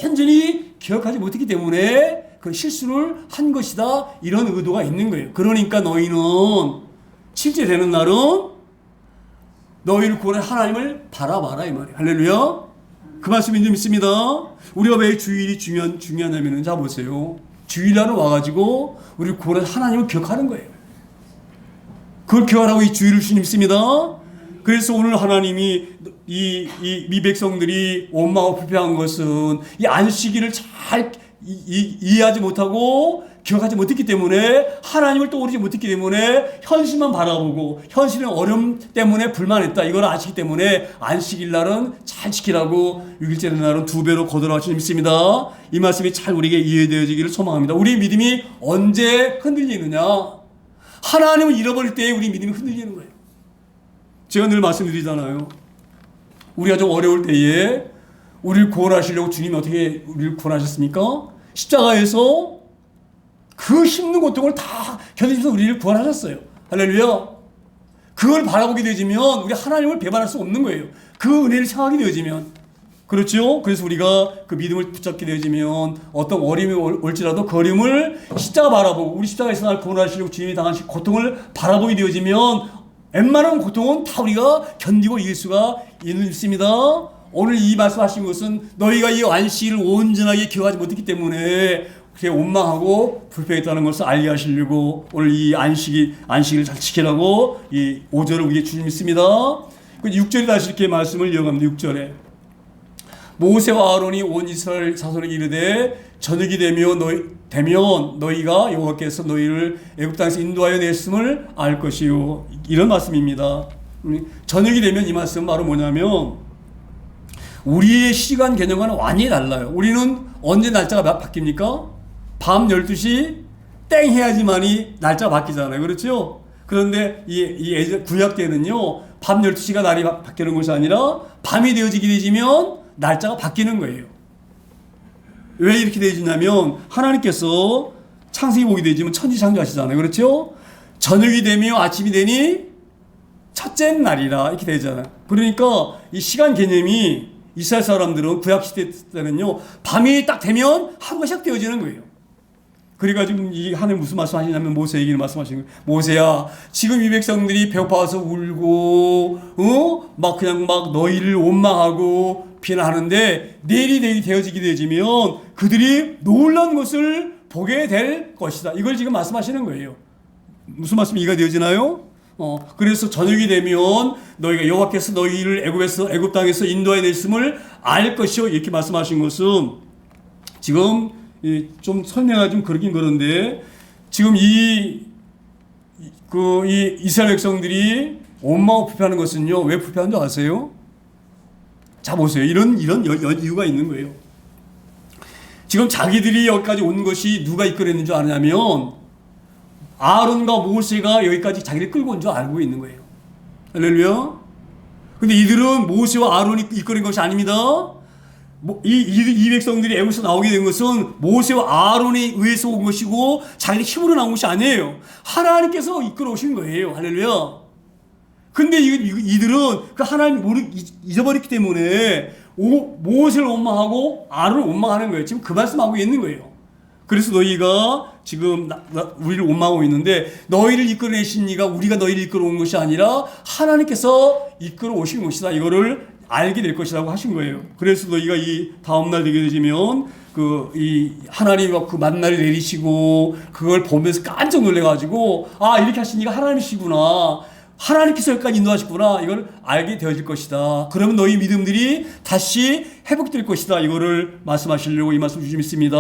온전히 기억하지 못했기 때문에 그 실수를 한 것이다, 이런 의도가 있는 거예요. 그러니까 너희는 7째 되는 날은 너희를 구원한 하나님을 바라봐라 이 말이에요. 할렐루야. 그 말씀이 좀 있습니다. 우리가 왜 주일이 중요하냐면은, 자 보세요. 주일날은 와가지고 우리를 구원한 하나님을 기억하는 거예요. 그걸 기억하라고 이 주일을 주님 있습니다. 그래서 오늘 하나님이 이 백성들이 원망하고 불평한 것은 이 안식일을 잘 이해하지 못하고 기억하지 못했기 때문에, 하나님을 떠오르지 못했기 때문에 현실만 바라보고 현실의 어려움 때문에 불만했다, 이걸 아시기 때문에 안식일 날은 잘 지키라고 6일째 날은 2배로 거두라고 하신 있습니다. 이 말씀이 잘 우리에게 이해되어지기를 소망합니다. 우리의 믿음이 언제 흔들리느냐, 하나님을 잃어버릴 때에 우리 믿음이 흔들리는 거예요. 제가 늘 말씀드리잖아요. 우리가 좀 어려울 때에 우리를 구원하시려고 주님이 어떻게 우리를 구원하셨습니까? 십자가에서 그 힘든 고통을 다 견디면서 우리를 구원하셨어요. 할렐루야. 그걸 바라보게 되어지면 우리 하나님을 배반할 수 없는 거예요. 그 은혜를 생각하게 되어지면. 그렇죠? 그래서 우리가 그 믿음을 붙잡게 되어지면 어떤 어려움이 올지라도 그 어려움을 십자가 바라보고, 우리 십자가에서 날 구원하시려고 주님이 당하신 고통을 바라보게 되어지면 웬만한 고통은 다 우리가 견디고 이길 수가 있습니다. 오늘 이 말씀하신 것은 너희가 이 안식일을 온전하게 기억하지 못했기 때문에 그렇게 원망하고 불평했다는 것을 알게 하시려고 오늘 이 안식일을 잘 지키라고 이 5절을 우리에게 주님 있습니다. 6절에 다시 이렇게 말씀을 이어갑니다. 6절에 모세와 아론이 온 이스라엘 자손에게 이르되 저녁이 되면 너희가 여호와께서 너희를 애굽 땅에서 인도하여 냈음을 알 것이요, 이런 말씀입니다. 저녁이 되면 이 말씀은 바로 뭐냐면 우리의 시간 개념과는 완전히 달라요. 우리는 언제 날짜가 바뀝니까? 밤 12시 땡 해야지만이 날짜가 바뀌잖아요. 그렇죠? 그런데 이 구약 때는요, 밤 12시가 날이 바뀌는 것이 아니라 밤이 되어지게 되지면 날짜가 바뀌는 거예요. 왜 이렇게 되어지냐면 하나님께서 창세기 보게 되지면 천지 창조하시잖아요. 그렇죠? 저녁이 되며 아침이 되니 첫째 날이라 이렇게 되잖아요. 그러니까 이 시간 개념이 이스라엘 사람들은 구약 시대 때는요, 밤이 딱 되면 하루가 시작되어지는 거예요. 그래가지고 이 하늘 무슨 말씀하시냐면 모세에게 말씀하시는 거예요. 모세야, 지금 이 백성들이 배고파서 울고 막 그냥 막 너희를 원망하고 비난하는데 내일이 되어지게 되어지면 그들이 놀란 것을 보게 될 것이다. 이걸 지금 말씀하시는 거예요. 무슨 말씀이 이해가 되어지나요? 그래서 저녁이 되면 너희가 여호와께서 너희를 애굽 땅에서 인도해 냈음을 알 것이요, 이렇게 말씀하신 것은 지금 좀 설명하기 좀 그러긴 그런데, 지금 이 이스라엘 백성들이 원망하고 불평하는 것은요, 왜 불평하는 줄 아세요? 자 보세요. 이런 이유가 있는 거예요. 지금 자기들이 여기까지 온 것이 누가 이끌었는 줄 아냐면 아론과 모세가 여기까지 자기를 끌고 온 줄 알고 있는 거예요. 할렐루야. 근데 이들은 모세와 아론이 이끌은 것이 아닙니다. 이 백성들이 애굽에서 나오게 된 것은 모세와 아론에 의해서 온 것이고 자기 힘으로 나온 것이 아니에요. 하나님께서 이끌어 오신 거예요. 할렐루야. 근데 이들은 그 하나님을 잊어버렸기 때문에 모세를 원망하고 아론을 원망하는 거예요. 지금 그 말씀하고 있는 거예요. 그래서 너희가 지금 우리를 원망하고 있는데, 너희를 이끌어내신 이가 우리가 너희를 이끌어 온 것이 아니라 하나님께서 이끌어 오신 것이다. 이거를 알게 될 것이라고 하신 거예요. 그래서 너희가 이 다음날 되게 되면 이 하나님과 그 만나를 내리시고 그걸 보면서 깜짝 놀래가지고, 아, 이렇게 하신 이가 하나님이시구나, 하나님께서 여기까지 인도하셨구나, 이걸 알게 되어질 것이다. 그러면 너희 믿음들이 다시 회복될 것이다. 이거를 말씀하시려고 이 말씀 주셨습니다.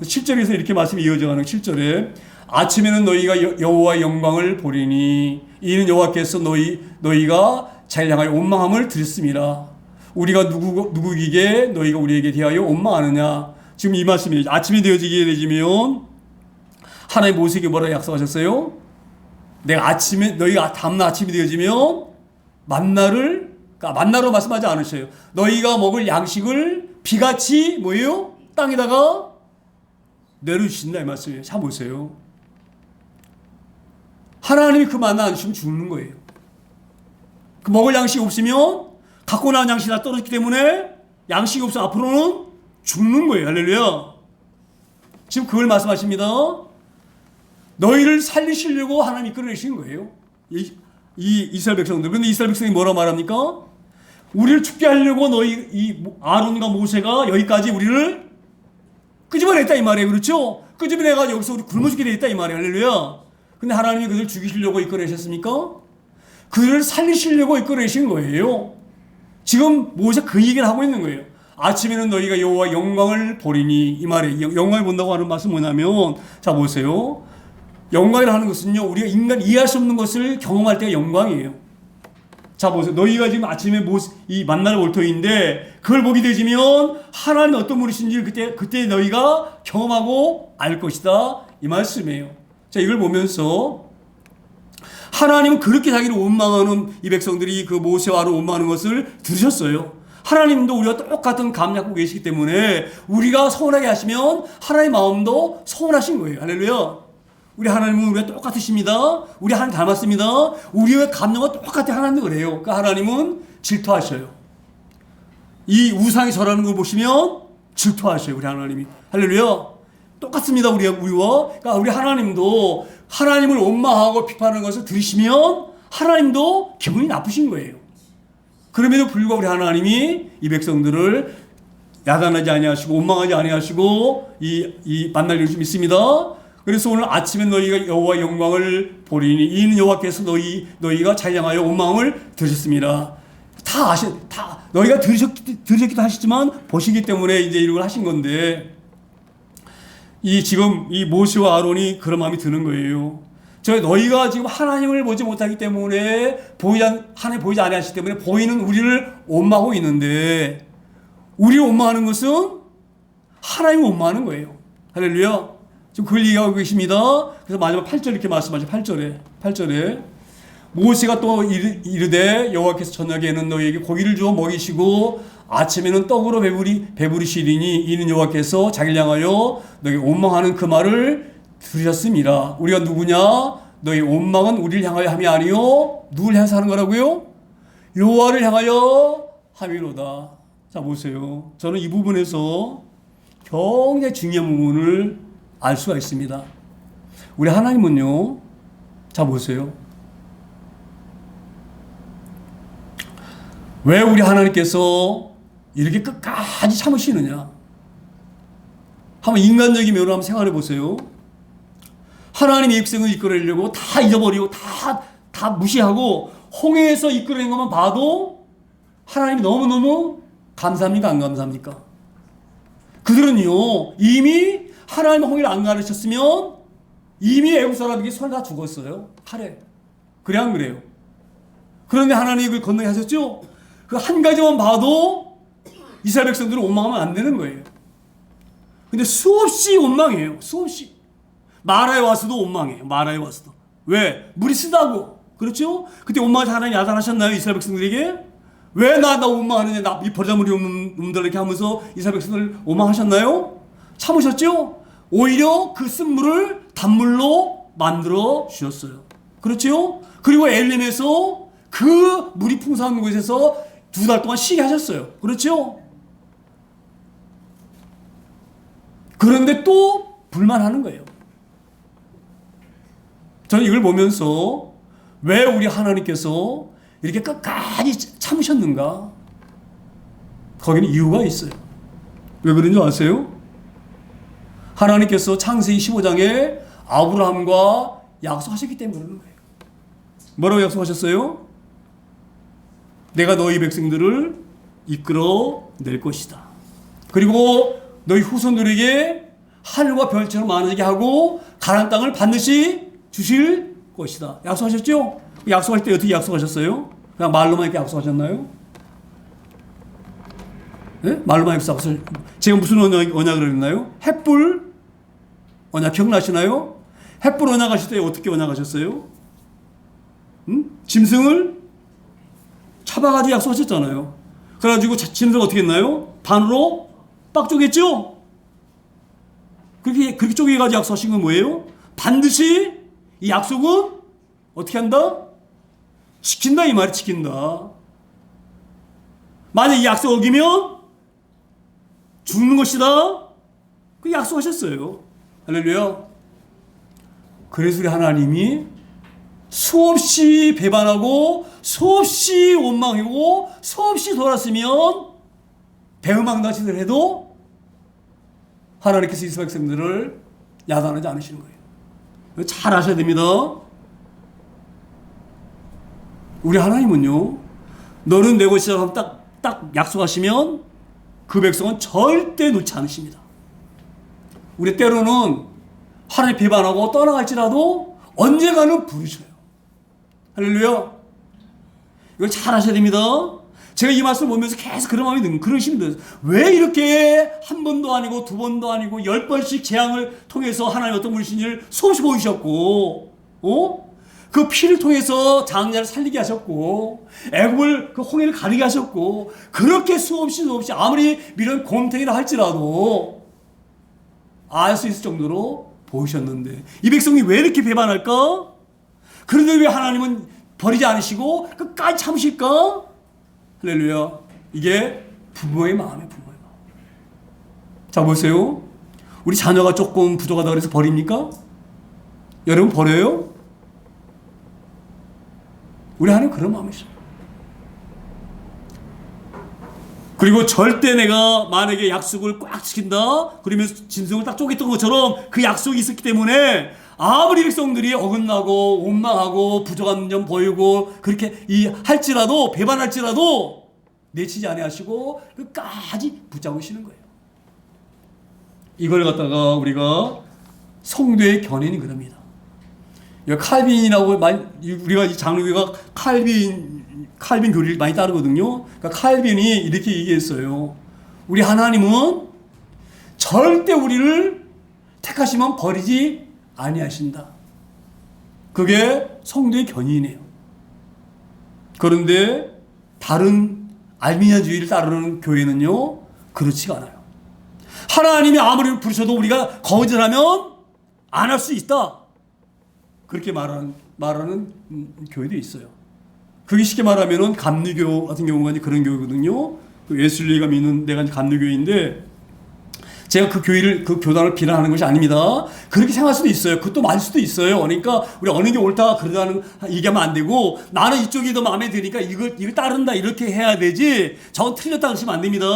7절에서 이렇게 말씀이 이어져가는 7절에 아침에는 너희가 여호와의 영광을 보리니 이는 여호와께서 너희가 잘 향하여 원망함을 드렸습니다. 우리가 누구에게 너희가 우리에게 대하여 원망하느냐. 지금 이 말씀이 아침이 되어지게 되면 하나님 모세에게 뭐라고 약속하셨어요? 너희가 다음날 아침이 되어지면 만나로 말씀하지 않으셔요. 너희가 먹을 양식을 비같이 뭐예요? 땅에다가 내려주신다, 이 말씀이에요. 자 보세요. 하나님이 그 만나 안 주시면 죽는 거예요. 그 먹을 양식이 없으면 갖고 나온 양식이 다 떨어졌기 때문에 양식이 없어 앞으로는 죽는 거예요. 할렐루야. 지금 그걸 말씀하십니다. 너희를 살리시려고 하나님이 이끌어내신 거예요. 이 이스라엘 백성들. 그런데 이스라엘 백성이 뭐라 말합니까? 우리를 죽게 하려고 아론과 모세가 여기까지 우리를 끄집어냈다, 이 말이에요. 그렇죠? 끄집어내가지고 여기서 우리 굶어 죽게 되었다, 이 말이에요. 할렐루야. 근데 하나님이 그들을 죽이시려고 이끌어내셨습니까? 그들을 살리시려고 이끌어내신 거예요. 지금 모세가 그 얘기를 하고 있는 거예요. 아침에는 너희가 여호와 영광을 보리니, 이 말에 영광을 본다고 하는 말씀은 뭐냐면, 자 보세요. 영광이라 하는 것은요, 우리가 인간 이해할 수 없는 것을 경험할 때가 영광이에요. 자 보세요. 너희가 지금 아침에 이 만나를 올 터인데 그걸 보게 되지면 하나님 어떤 분이신지 그때 너희가 경험하고 알 것이다, 이 말씀이에요. 자, 이걸 보면서 하나님은 그렇게 자기를 원망하는 이 백성들이 그 모세와 아론 원망하는 것을 들으셨어요. 하나님도 우리가 똑같은 감 갖고 계시기 때문에 우리가 서운하게 하시면 하나님의 마음도 서운하신 거예요. 할렐루야. 우리 하나님은 우리가 똑같으십니다. 우리 하나님 닮았습니다. 우리의 감정과 똑같아. 하나님도 그래요. 그러니까 하나님은 질투하셔요. 이 우상이 절하는 걸 보시면 질투하셔요. 우리 하나님이. 할렐루야. 똑같습니다. 우리와. 그러니까 우리 하나님도 하나님을 원망하고 비판하는 것을 들으시면 하나님도 기분이 나쁘신 거예요. 그럼에도 불구하고 우리 하나님이 이 백성들을 야단하지 아니하시고 원망하지 아니하시고 이 만날 일이 좀 있습니다. 그래서 오늘 아침에 너희가 여호와의 영광을 보리니 이는 여호와께서 너희가 찬양하여 원망을 들으셨습니다. 너희가 들으셨기도 하시지만 보시기 때문에 이제 이런 걸 하신 건데, 지금 이 모세와 아론이 그런 마음이 드는 거예요. 너희가 지금 하나님을 보지 못하기 때문에 하나님 보이지 않으시기 때문에 보이는 우리를 원망하고 있는데, 우리를 원망하는 것은 하나님을 원망하는 거예요. 할렐루야. 지금 그걸 얘기하고 계십니다. 그래서 마지막 8절 이렇게 말씀하죠. 8절에 모세가 또 이르되 여호와께서 저녁에는 너희에게 고기를 주어 먹이시고 아침에는 떡으로 배부르시리니 이는 여호와께서 자기를 향하여 너희 원망하는 그 말을 들으셨습니다. 우리가 누구냐? 너희 원망은 우리를 향하여 함이 아니요 누굴 향해서 하는 거라고요? 여호와를 향하여 함이로다. 자 보세요. 저는 이 부분에서 굉장히 중요한 부분을 알 수가 있습니다. 우리 하나님은요. 자 보세요. 왜 우리 하나님께서 이렇게 끝까지 참으시느냐? 한번 인간적인 면으로 한번 생각해 보세요. 하나님의 백성을 이끌어내려고 다 잊어버리고 다 무시하고 홍해에서 이끌어낸 것만 봐도 하나님이 너무너무 감사합니까? 안 감사합니까? 그들은요 이미 하나님의 홍해를 안 가르쳤으면 이미 애국 사람에게 손 다 죽었어요. 칼에. 그래 안 그래요? 그런데 하나님이 그걸 건너게 하셨죠? 그 한 가지만 봐도 이스라엘 백성들은 원망하면 안 되는 거예요. 근데 수없이 원망해요. 수없이. 마라에 와서도 원망해요. 마라에 와서도. 왜? 물이 쓰다고. 그렇죠? 그때 원망해서 하나님 야단하셨나요? 이스라엘 백성들에게? 왜 나 원망하느냐? 나 이 버자물이 없는 놈들 이렇게 하면서 이스라엘 백성들 원망하셨나요? 참으셨죠? 오히려 그 쓴 물을 단물로 만들어 주셨어요. 그렇죠? 그리고 엘림에서 그 물이 풍성한 곳에서 2달 동안 쉬게 하셨어요. 그렇죠? 그런데 또 불만하는 거예요. 저는 이걸 보면서 왜 우리 하나님께서 이렇게 끝까지 참으셨는가? 거기는 이유가 있어요. 왜 그런지 아세요? 하나님께서 창세기 15장에 아브라함과 약속하셨기 때문에 그러는 거예요. 뭐라고 약속하셨어요? 내가 너희 백성들을 이끌어 낼 것이다. 그리고 너희 후손들에게 하늘과 별처럼 많아지게 하고 가나안 땅을 반드시 주실 것이다. 약속하셨죠? 약속할 때 어떻게 약속하셨어요? 그냥 말로만 이렇게 약속하셨나요? 네? 말로만 이렇게 약속하셨어요. 제가 무슨 언약을 했나요? 햇불 언약 기억나시나요? 햇불 언약 하실 때 어떻게 언약하셨어요? 짐승을 잡아가지고 약속하셨잖아요. 그래가지고 짐승을 어떻게 했나요? 반으로 빡 쪼갰죠? 그렇게 쪼개가지고 약속하신 건 뭐예요? 반드시 이 약속은 어떻게 한다? 지킨다 이 말이 지킨다. 만약 이 약속 어기면 죽는 것이다. 그 약속하셨어요. 할렐루야. 그래서 우리 하나님이 수없이 배반하고 수없이 원망하고 수없이 돌았으면 배은망다치들 해도 하나님께서 이스라엘 백성들을 야단하지 않으시는 거예요. 잘 아셔야 됩니다. 우리 하나님은요, 너는 내 것이라고 하면 딱 약속하시면 그 백성은 절대 놓지 않으십니다. 우리 때로는 하나님 배반하고 떠나갈지라도 언젠가는 부르셔요. 할렐루야. 이걸 잘 하셔야 됩니다. 제가 이 말씀을 보면서 계속 그런 마음이 드는 그러시면 돼요. 왜 이렇게 한 번도 아니고 두 번도 아니고 10번씩 재앙을 통해서 하나님 어떤 분이신지를 수없이 보이셨고, 그 피를 통해서 장자를 살리게 하셨고, 애굽을 그 홍해를 가르게 하셨고, 그렇게 수없이 아무리 미련 곰탱이라 할지라도 알 수 있을 정도로 보이셨는데 이 백성이 왜 이렇게 배반할까? 그런데 왜 하나님은 버리지 않으시고 끝까지 참으실까? 할렐루야. 이게 부모의 마음이에요. 부모의 마음. 자 보세요. 우리 자녀가 조금 부족하다 그래서 버립니까? 여러분 버려요? 우리 하나님 그런 마음이시죠. 그리고 절대 내가 만약에 약속을 꽉 지킨다 그러면 짐승을 딱 쪼갰던 것처럼 그 약속이 있었기 때문에 아무리 백성들이 어긋나고 원망하고 부족한 점 보이고 그렇게 할지라도 배반할지라도 내치지 아니하시고 끝까지 붙잡으시는 거예요. 이걸 갖다가 우리가 성도의 견인이 그럽니다. 칼빈이라고 우리가 이 장로교가 칼빈 교리를 많이 따르거든요. 그러니까 칼빈이 이렇게 얘기했어요. 우리 하나님은 절대 우리를 택하시면 버리지 아니하신다. 그게 성도의 견인이에요. 그런데 다른 알미니아주의를 따르는 교회는요 그렇지가 않아요. 하나님이 아무리 부르셔도 우리가 거절하면 안 할 수 있다. 그렇게 말하는 교회도 있어요. 그게 쉽게 말하면은 감리교 같은 경우가 이제 그런 교회거든요. 그 웨슬리가 믿는 데가 이제 감리교회인데, 제가 그 교회를, 그 교단을 비난하는 것이 아닙니다. 그렇게 생각할 수도 있어요. 그것도 맞을 수도 있어요. 그러니까 우리 어느 게 옳다 그러다는 얘기하면 안 되고, 나는 이쪽이 더 마음에 드니까 이걸 따른다 이렇게 해야 되지, 저건 틀렸다 그러시면 안 됩니다.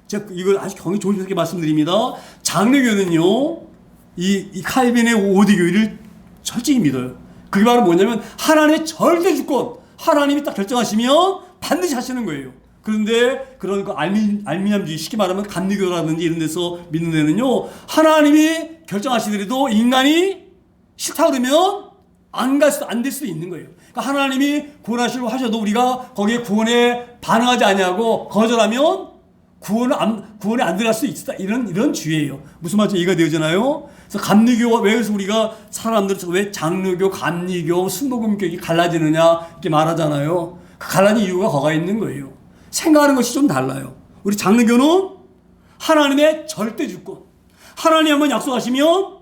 제가 이걸 아주 경이 조심스럽게 말씀드립니다. 장로교는요, 이 칼빈의 5대 교리를 철저히 믿어요. 그게 바로 뭐냐면 하나님의 절대 주권, 하나님이 딱 결정하시면 반드시 하시는 거예요. 그런데 그런 그 알미늄주의, 쉽게 말하면 감리교라든지 이런 데서 믿는 데는요, 하나님이 결정하시더라도 인간이 싫다 그러면 안 될 수도 있는 거예요. 그러니까 하나님이 구원하시려고 하셔도 우리가 거기에 구원에 반응하지 아니하고 거절하면 구원에 안 들어갈 수 있다. 이런 주의예요. 무슨 말인지 이해가 되잖아요. 그래서 감리교가 왜, 그래서 우리가 사람들 왜 장로교, 감리교, 순복음교가 갈라지느냐 이렇게 말하잖아요. 그 갈라진 이유가 거기에 있는 거예요. 생각하는 것이 좀 달라요. 우리 장로교는 하나님의 절대 주권, 하나님 한번 약속하시면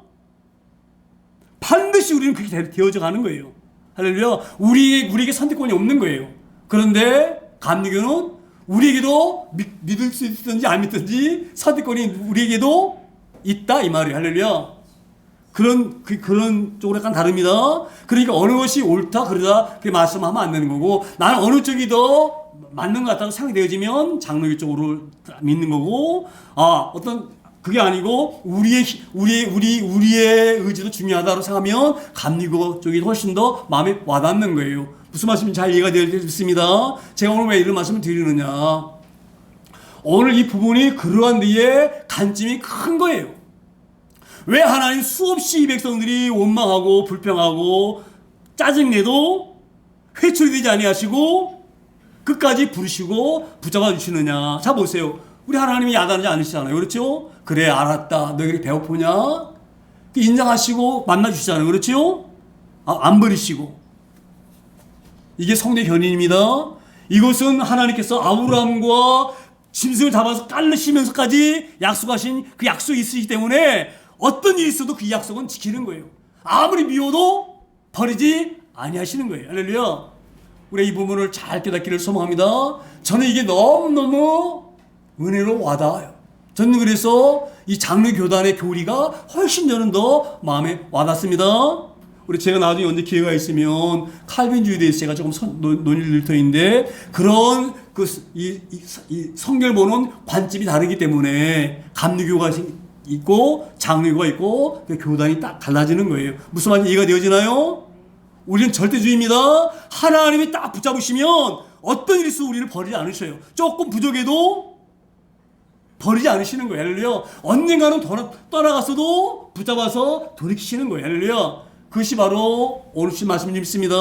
반드시 우리는 그렇게 되어져 가는 거예요. 할렐루야. 우리에게 선택권이 없는 거예요. 그런데 감리교는 우리에게도 믿을 수 있든지 안 믿든지 선택권이 우리에게도 있다 이 말이에요. 할렐루야. 그런 쪽으로 약간 다릅니다. 그러니까 어느 것이 옳다 그러다 그렇게 말씀하면 안 되는 거고, 나는 어느 쪽이 더 맞는 것 같다고 생각되어지면 장로교 쪽으로 믿는 거고, 그게 아니고 우리의 의지도 중요하다고 생각하면 감리교 쪽이 훨씬 더 마음에 와닿는 거예요. 무슨 말씀인지 잘 이해가 되겠습니다. 제가 오늘 왜 이런 말씀을 드리느냐, 오늘 이 부분이 그러한 데에 관점이 큰 거예요. 왜 하나님 수없이 이 백성들이 원망하고 불평하고 짜증내도 회초리 되지 아니하시고 끝까지 부르시고 붙잡아 주시느냐. 자 보세요. 우리 하나님이 야단하지 않으시잖아요. 그렇죠? 그래 알았다. 너희들이 배고프냐? 인정하시고 만나주시잖아요. 그렇죠? 안 버리시고. 이게 성대 견인입니다. 이것은 하나님께서 아브라함과 짐승을 잡아서 깔르시면서까지 약속하신 그 약속이 있으시기 때문에 어떤 일이 있어도 그 약속은 지키는 거예요. 아무리 미워도 버리지 아니하시는 거예요. 할렐루야. 우리 이 부분을 잘 깨닫기를 소망합니다. 저는 이게 너무너무 은혜로 와닿아요. 저는 그래서 이 장로교단의 교리가 훨씬 저는 더 마음에 와닿습니다. 우리 제가 나중에 언제 기회가 있으면 칼빈주의에 대해서 제가 조금 논의를 낼 터인데, 그런 이 성경을 보는 관점이 다르기 때문에 감리교가 있고 장로교가 있고 그 교단이 딱 갈라지는 거예요. 무슨 말인지 이해가 되어지나요? 우리는 절대주의입니다. 하나님이 딱 붙잡으시면 어떤 일이 있어도 우리를 버리지 않으셔요. 조금 부족해도 버리지 않으시는 거예요. 할렐루야. 언젠가는 떠나갔어도 붙잡아서 돌이키시는 거예요. 할렐루야. 그것이 바로 오늘 주신 말씀이 있습니다.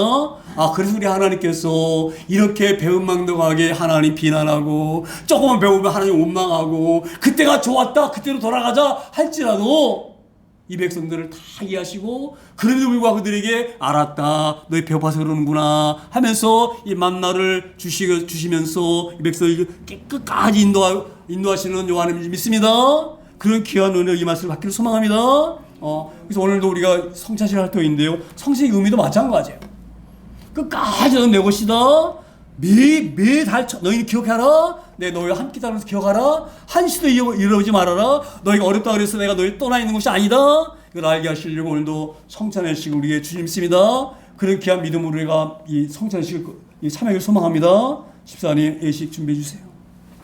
그래서 우리 하나님께서 이렇게 배은망덕하게 하나님 비난하고, 조금만 배우면 하나님 원망하고, 그때가 좋았다 그때로 돌아가자 할지라도 이 백성들을 다 이해하시고, 그럼에도 불구하고 그들에게 알았다 너희 배고파서 그러는구나 하면서 이 만나를 주시면서 이 백성을 끝까지 인도하시는 요한을 믿습니다. 그런 귀한 은혜, 이 말씀을 받기를 소망합니다. 그래서 오늘도 우리가 성찬식 할 터인데요, 성찬식 의미도 마찬가지예요. 끝까지 너는 내 것이다. 매달 너희는 기억하라. 내 너희와 함께 다니면서 기억하라. 한시도 잃어오지 말아라. 너희가 어렵다 그래서 내가 너희 떠나 있는 것이 아니다. 이걸 알게 하시려고 오늘도 성찬식 우리의 주님 믿습니다. 그런 귀한 믿음으로 우리가 이 성찬식 참여를 소망합니다. 집사님 예식 준비해 주세요.